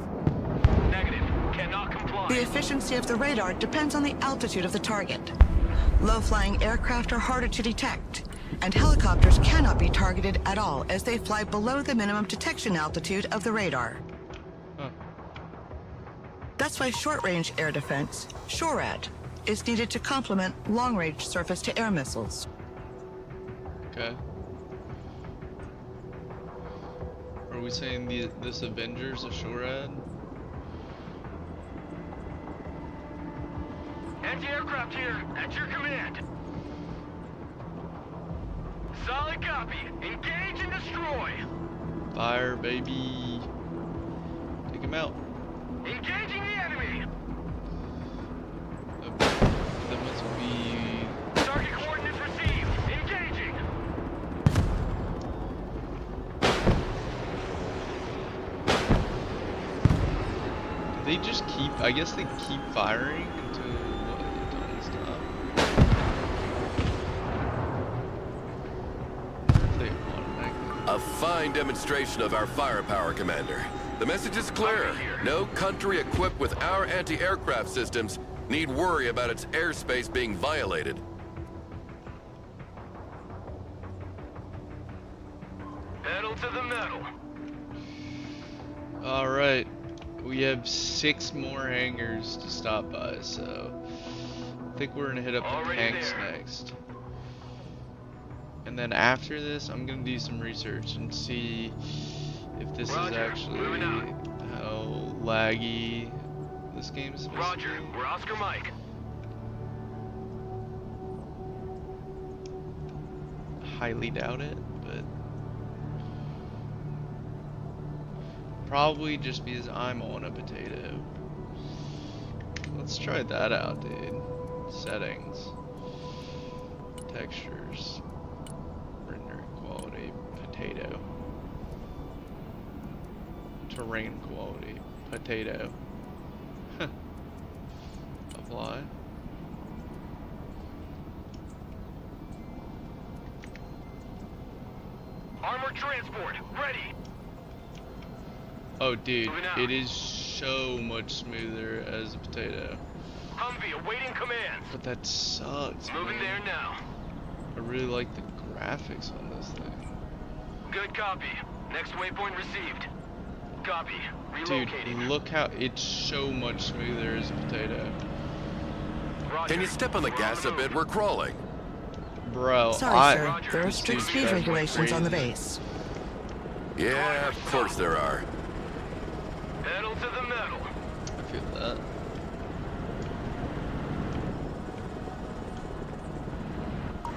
Speaker 7: Negative. Cannot comply.
Speaker 6: The efficiency of the radar depends on the altitude of the target. Low-flying aircraft are harder to detect, and helicopters cannot be targeted at all as they fly below the minimum detection altitude of the radar.
Speaker 1: Huh.
Speaker 6: That's why short-range air defense, SHORAD, is needed to complement long-range surface-to-air missiles.
Speaker 1: Okay. Are we saying this Avengers a SHORAD?
Speaker 7: Anti-aircraft here. At your command. Solid copy. Engage and destroy.
Speaker 1: Fire, baby. Take him out.
Speaker 7: Engaging the enemy.
Speaker 1: That must be...
Speaker 7: Target coordinates received. Engaging.
Speaker 1: They just keep... I guess they keep firing until they stop. They automatically...
Speaker 4: A fine demonstration of our firepower, Commander. The message is clear. No country equipped with our anti-aircraft systems need worry about its airspace being violated.
Speaker 7: Pedal to the metal.
Speaker 1: Alright. We have 6 more hangars to stop by, so... I think we're gonna hit up the
Speaker 7: Already
Speaker 1: tanks
Speaker 7: there.
Speaker 1: next. And then after this, I'm gonna do some research and see if this is
Speaker 7: Roger,
Speaker 1: actually
Speaker 7: moving out.
Speaker 1: how laggy this game is supposed
Speaker 7: Roger.
Speaker 1: to be.
Speaker 7: We're Oscar Mike.
Speaker 1: Highly doubt it, but probably just because I'm on a potato. Let's try that out, dude. Settings, textures, rendering quality, potato, terrain quality, potato. Apply.
Speaker 7: Armored transport. Ready.
Speaker 1: Oh, dude,
Speaker 7: Moving out.
Speaker 1: it is so much smoother as a potato.
Speaker 7: Humvee awaiting command.
Speaker 1: But that sucks.
Speaker 7: Moving there
Speaker 1: man.
Speaker 7: now.
Speaker 1: I really like the graphics on this thing.
Speaker 7: Good copy. Next waypoint received. Copy.
Speaker 1: Dude,
Speaker 7: Relocating.
Speaker 1: look how it's so much smoother as a potato.
Speaker 7: Roger.
Speaker 4: Can you step on the gas a bit? We're crawling.
Speaker 1: Bro,
Speaker 6: Sorry, sir. There are
Speaker 1: this
Speaker 6: strict
Speaker 1: dude's
Speaker 6: speed
Speaker 1: driving me
Speaker 6: regulations on the
Speaker 1: crazy.
Speaker 6: base.
Speaker 4: Yeah, of course there are.
Speaker 7: Pedal to the metal.
Speaker 1: I feel that.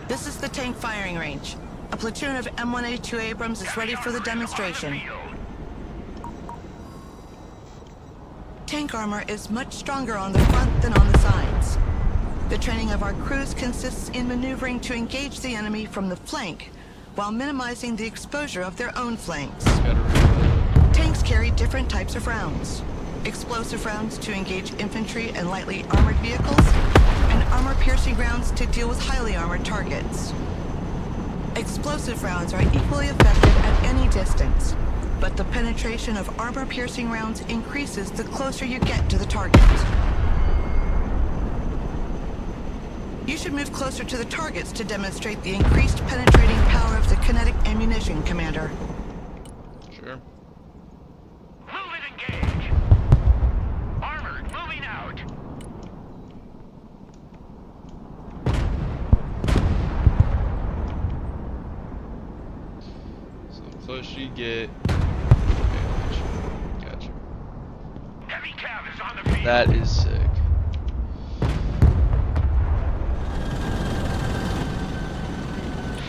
Speaker 6: This is the tank firing range. A platoon of M1A2 Abrams is ready for the demonstration. Tank armor is much stronger on the front than on the sides. The training of our crews consists in maneuvering to engage the enemy from the flank, while minimizing the exposure of their own flanks. Tanks carry different types of rounds. Explosive rounds to engage infantry and lightly armored vehicles, and armor-piercing rounds to deal with highly armored targets. Explosive rounds are equally effective at any distance, but the penetration of armor-piercing rounds increases the closer you get to the target. You should move closer to the targets to demonstrate the increased penetrating power of the kinetic ammunition, Commander.
Speaker 1: Sure.
Speaker 7: Move and engage. Armored, moving out.
Speaker 1: So the closer you get, gotcha.
Speaker 7: Heavy cav is on the field.
Speaker 1: That is sick.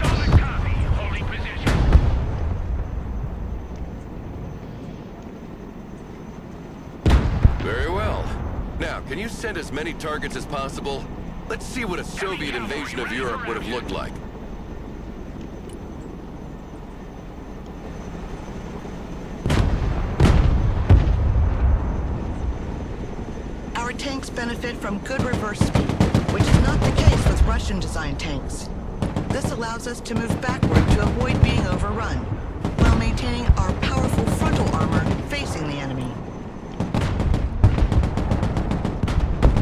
Speaker 7: Solid copy. Holding position.
Speaker 4: Very well. Now, can you send as many targets as possible? Let's see what a Soviet invasion of Europe would have looked like.
Speaker 6: Our tanks benefit from good reverse speed, which is not the case with Russian-designed tanks. This allows us to move backward to avoid being overrun, while maintaining our powerful frontal armor facing the enemy.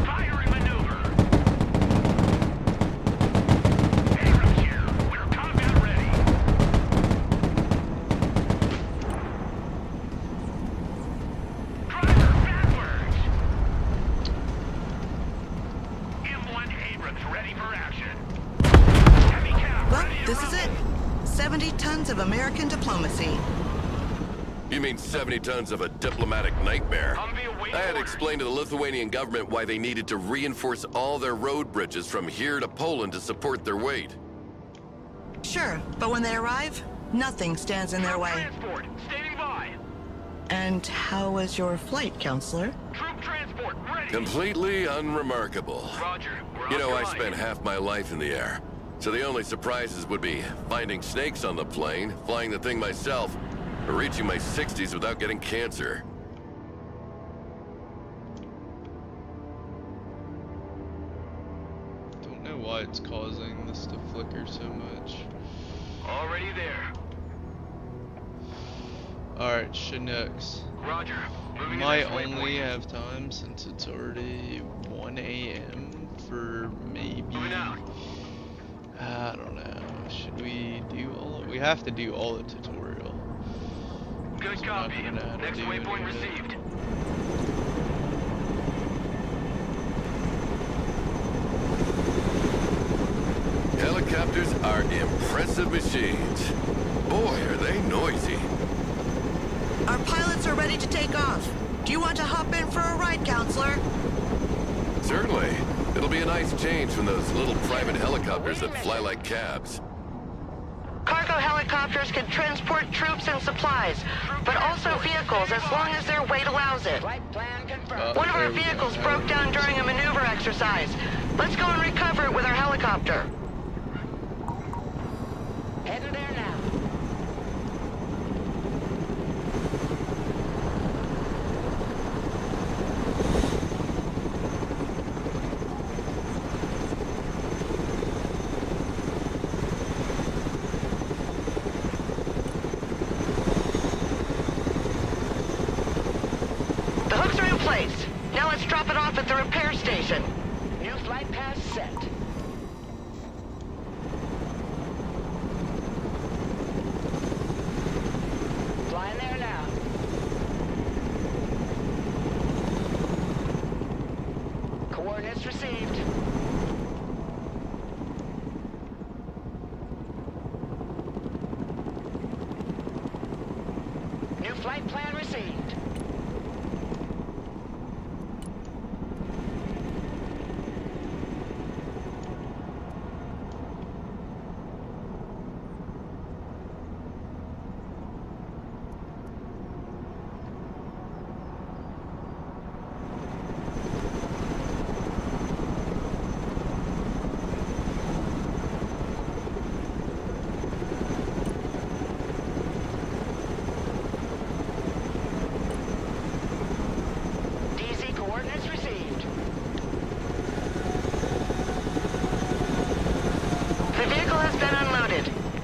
Speaker 7: Firing maneuver. Abrams here. We're combat ready. Driver backwards. M1 Abrams ready for action. Heavy cav
Speaker 6: Well,
Speaker 7: ready to
Speaker 6: this is it. 70 tons of American diplomacy.
Speaker 4: You mean 70 tons of a diplomatic nightmare?
Speaker 7: Humvee awaiting
Speaker 4: I had
Speaker 7: orders.
Speaker 4: explained to the Lithuanian government why they needed to reinforce all their road bridges from here to Poland to support their weight.
Speaker 6: Sure, but when they arrive, nothing stands in their way.
Speaker 7: Transport, standing by.
Speaker 6: And how was your flight, Counselor?
Speaker 7: Troop transport ready.
Speaker 4: Completely unremarkable.
Speaker 7: Roger. We're
Speaker 4: You know, I
Speaker 7: off your
Speaker 4: spent
Speaker 7: line.
Speaker 4: half my life in the air. So the only surprises would be finding snakes on the plane, flying the thing myself, or reaching my 60s without getting cancer.
Speaker 1: Don't know why it's causing this to flicker so much.
Speaker 7: Already there.
Speaker 1: Alright, Chinooks.
Speaker 7: Roger. Moving to
Speaker 1: Might
Speaker 7: next waypoint.
Speaker 1: only have time since it's already 1 a.m. for maybe.
Speaker 7: Moving out.
Speaker 1: I don't know. Should we do all? We have to do all the tutorial.
Speaker 7: Good
Speaker 1: So we're not
Speaker 7: copy.
Speaker 1: gonna know how to
Speaker 7: Next
Speaker 1: do
Speaker 7: waypoint
Speaker 1: any of it.
Speaker 7: received.
Speaker 4: Helicopters are impressive machines. Boy, are they noisy.
Speaker 6: Our pilots are ready to take off. Do you want to hop in for a ride, Counselor?
Speaker 4: Certainly. It'll be a nice change from those little private helicopters that fly like cabs.
Speaker 6: Cargo helicopters can transport troops and supplies, but also vehicles as long as their weight allows it.
Speaker 3: Flight plan confirmed.
Speaker 6: One of our
Speaker 1: there we go.
Speaker 6: vehicles broke down during a maneuver exercise. Let's go and recover it with our helicopter.
Speaker 3: Heading there now.
Speaker 6: The hooks are in place. Now let's drop it off at the repair station.
Speaker 3: New flight path set. Flying there now.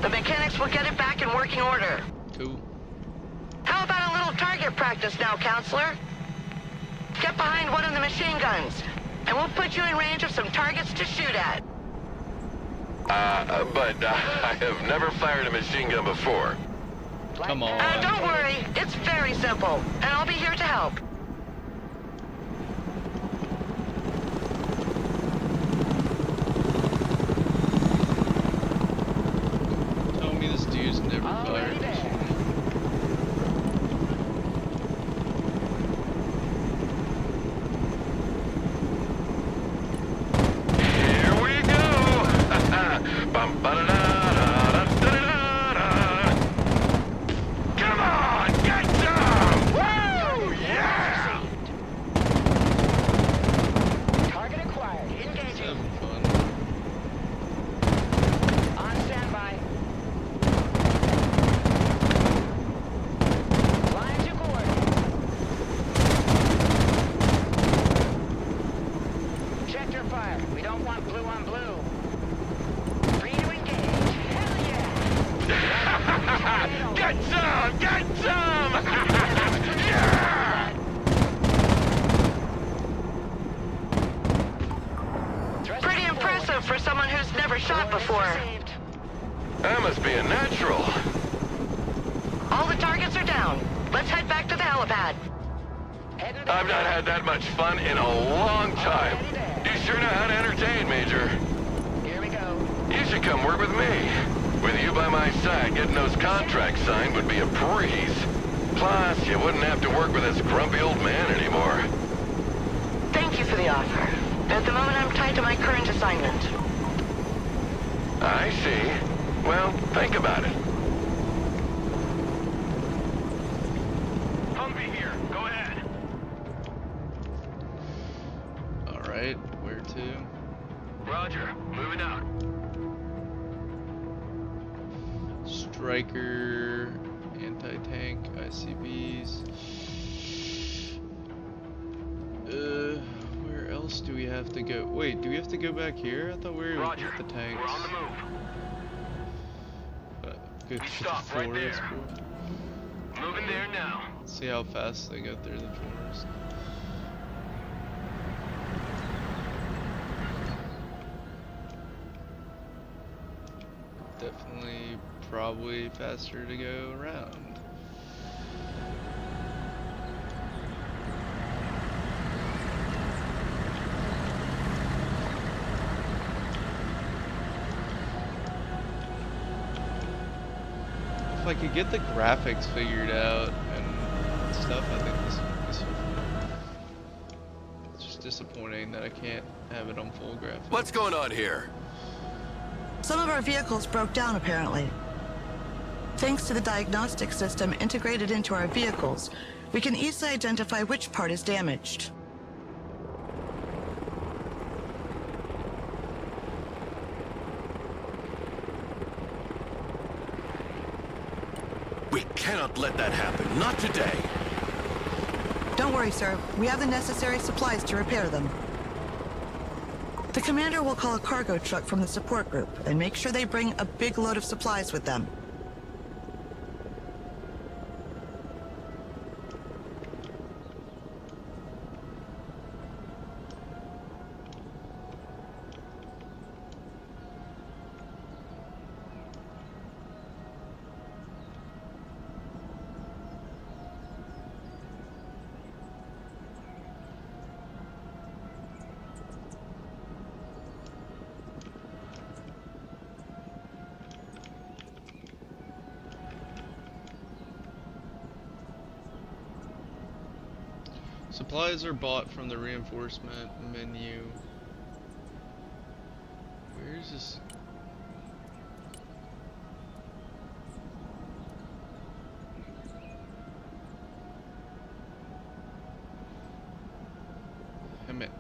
Speaker 6: The mechanics will get it back in working order.
Speaker 1: Cool.
Speaker 6: How about a little target practice now, Counselor? Get behind one of the machine guns, and we'll put you in range of some targets to shoot at.
Speaker 4: But I have never fired a machine gun before.
Speaker 1: Come on.
Speaker 6: Don't worry, it's very simple, and I'll be here to help.
Speaker 1: Tell me this dude's never fired a machine.
Speaker 4: Here we go! Bum, ba-da-da-da-da-da-da-da. Come on, get some! Woo! Yeah!
Speaker 3: Target acquired. Engaging.
Speaker 1: Having fun.
Speaker 3: On standby. Flying to coordinates. Check your fire. We don't want blue on blue. Free to engage. Hell yeah!
Speaker 4: Get some! Get some! Yeah!
Speaker 6: Pretty impressive for someone who's never shot before.
Speaker 4: That must be a natural.
Speaker 6: All the targets are down. Let's head back to the helipad.
Speaker 4: I've not had that much fun in a long time. You sure know how to entertain, Major.
Speaker 3: Here we go.
Speaker 4: You should come work with me. With you by my side, getting those contracts signed would be a breeze. Plus, you wouldn't have to work with this grumpy old man anymore.
Speaker 6: Thank you for the offer. At the moment, I'm tied to my current assignment.
Speaker 4: I see. Well, think about it.
Speaker 7: Humvee here. Go ahead.
Speaker 1: Alright, where to?
Speaker 7: Roger. Moving out.
Speaker 1: Striker, anti-tank, ICBs. Where else do we have to go? Wait, do we have to go back here? I thought we were
Speaker 7: Roger.
Speaker 1: with the tanks.
Speaker 7: We're on the move.
Speaker 1: Go
Speaker 7: We
Speaker 1: through
Speaker 7: stopped
Speaker 1: the
Speaker 7: right
Speaker 1: forest.
Speaker 7: there. Moving there now.
Speaker 1: See how fast they go through the forest. Definitely, probably faster to go around. If I could get the graphics figured out and stuff, I think this would be so fun. It's just disappointing that I can't have it on full graphics.
Speaker 4: What's going on here?
Speaker 6: Some of our vehicles broke down, apparently. Thanks to the diagnostic system integrated into our vehicles, we can easily identify which part is damaged.
Speaker 4: We cannot let that happen. Not today.
Speaker 6: Don't worry, sir. We have the necessary supplies to repair them. The commander will call a cargo truck from the support group and make sure they bring a big load of supplies with them.
Speaker 1: Supplies are bought from the reinforcement menu. Where's this? Damn it.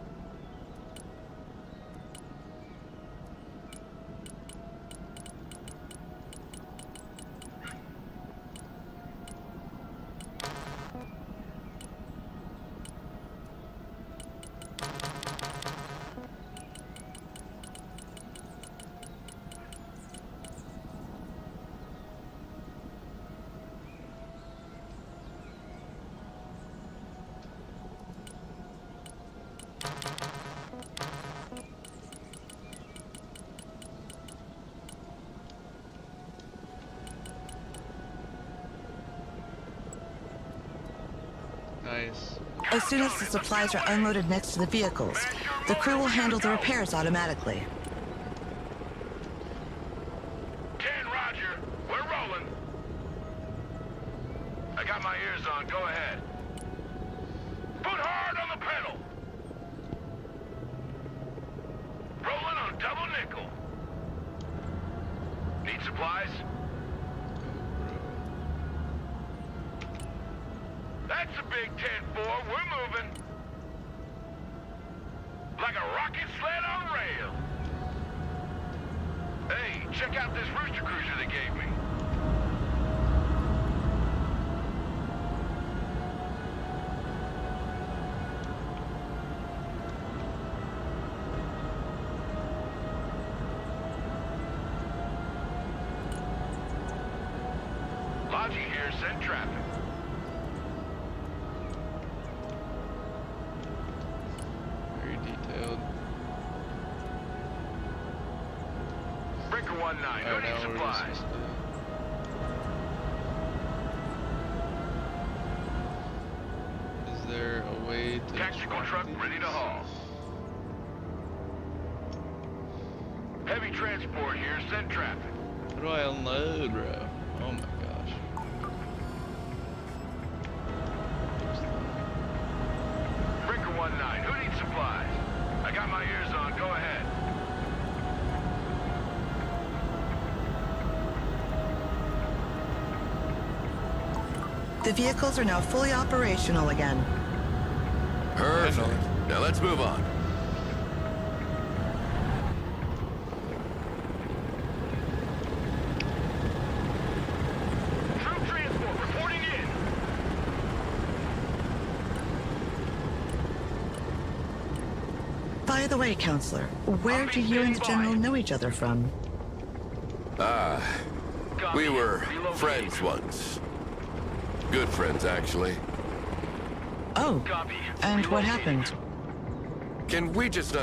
Speaker 1: Nice.
Speaker 6: As soon as the supplies are unloaded next to the vehicles, the crew will handle the repairs automatically.
Speaker 7: 10, roger. We're rolling. I got my ears on. Go ahead. Put hard on the pedal. Rolling on double nickel. Need supplies? That's a big 10-4. We're moving. Like a rocket sled on rail. Hey, check out this rooster cruiser they gave me. Lodging here, send traffic.
Speaker 1: Very detailed.
Speaker 7: Breaker 1-9, who needs supplies?
Speaker 1: Is there a way to...
Speaker 7: Tactical truck ready to haul. Heavy transport here, send traffic.
Speaker 1: How do I unload, bro? Oh my gosh.
Speaker 7: Breaker 1-9, who needs supplies? I got my ears on, go ahead.
Speaker 6: The vehicles are now fully operational again.
Speaker 4: Perfect. Now let's move on.
Speaker 7: Troop transport reporting in.
Speaker 6: By the way, Counselor, where do you and the General know each other from?
Speaker 4: We were friends once. Good friends, actually.
Speaker 6: Oh,
Speaker 7: Copy.
Speaker 6: and what
Speaker 7: Relocating.
Speaker 6: happened?
Speaker 4: Can we just not